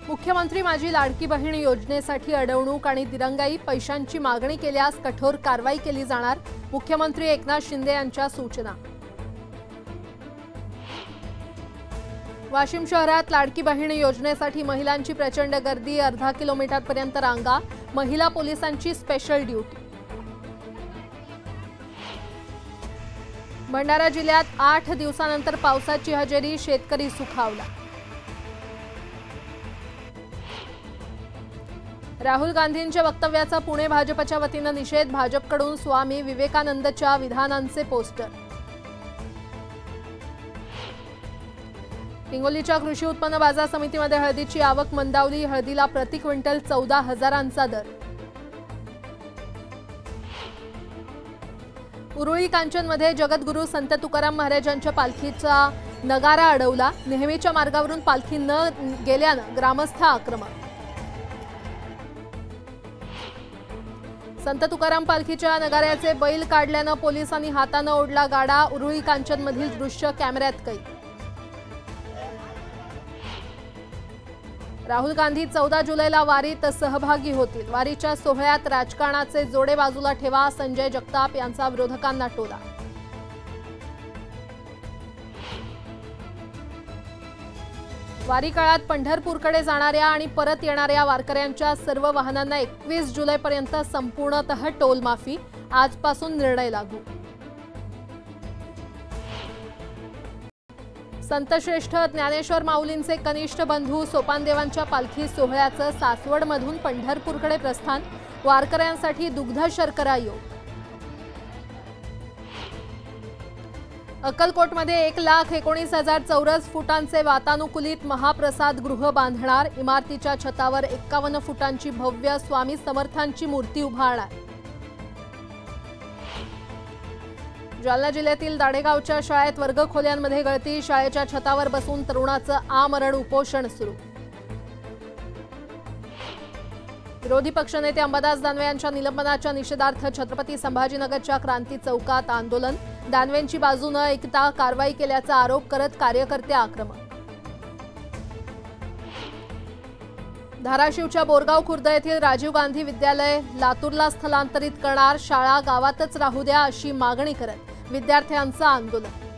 मुख्यमंत्री माझी लाडकी बहीण योजनेसाठी अडवणूक आणि दिरंगाई पैशांची मागणी केल्यास कठोर कारवाई केली जाणार। मुख्यमंत्री एकनाथ शिंदे यांच्या सूचना। वाशिम शहरात लाडकी बहीण योजनेसाठी महिलांची प्रचंड गर्दी, अर्धा किलोमीटरपर्यंत रांगा, महिला पोलिसांची स्पेशल ड्यूटी। भंडारा जिल्ह्यात 8 दिवसानंतर पावसाची हजेरी, शेतकरी सुखावला। राहुल गांधींच्या वक्तव्याचा पुणे भाजपच्या वतीने निषेध, भाजपकडून स्वामी विवेकानंदच्या विधानांचे पोस्टर। हिंगोलीच्या कृषी उत्पन्न बाजार समितीमध्ये हळदीची आवक मंदावली, हळदीला प्रति क्विंटल 14,000चा दर। उरुळी कांचनमध्ये जगद्गुरू संत तुकाराम महाराजांच्या पालखीचा नगारा अडवला, नेहमीच्या मार्गावरून पालखी न गेल्यानं ग्रामस्थ आक्रमक। संत तुकाराम पालखीच्या नगाऱ्याचे बैल काढल्यानं पोलिसांनी हाताने ओढला गाडा, उरुळी कांचनमधील दृश्य कॅमेऱ्यात कैद। राहुल गांधी 14 जुलैला वारीत सहभागी होतील, वारीच्या सोहळ्यात राजकारणाचे जोडे बाजूला ठेवा, संजय जगताप यांचा विरोधकांना टोला। वारी काळात पंढरपूरकडे जाणाऱ्या आणि परत येणाऱ्या वारकऱ्यांच्या सर्व वाहनांना 21 जुलैपर्यंत संपूर्णतः टोल माफी, आजपासून निर्णय लागू। संतश्रेष्ठ ज्ञानेश्वर माऊलींचे कनिष्ठ बंधू सोपानदेवांच्या पालखी सोहळ्याचं सासवडमधून पंढरपूरकडे प्रस्थान, वारकऱ्यांसाठी दुग्ध शर्करा योग। अक्कलकोटमध्ये 1,19,000 चौरस फुटांचे वातानुकूलित महाप्रसाद गृह बांधणार, इमारतीच्या छतावर 51 फुटांची भव्य स्वामी समर्थांची मूर्ती उभारणार। जालना जिल्ह्यातील दाडेगावच्या शाळेत वर्गखोल्यांमध्ये गळती, शाळेच्या छतावर बसून तरुणाचं आमरण उपोषण सुरू। विरोधी पक्षनेते अंबादास दानवे यांच्या निलंबनाच्या निषेधार्थ छत्रपती संभाजीनगरच्या क्रांती चौकात आंदोलन, दानवेंची बाजू न ऐकता कारवाई केल्याचा आरोप करत कार्यकर्ते आक्रमक। धाराशिवच्या बोरगाव खुर्द येथील राजीव गांधी विद्यालय लातूरला स्थलांतरित करणार, शाळा गावातच राहू द्या अशी मागणी करत विद्यार्थ्यांचं आंदोलन।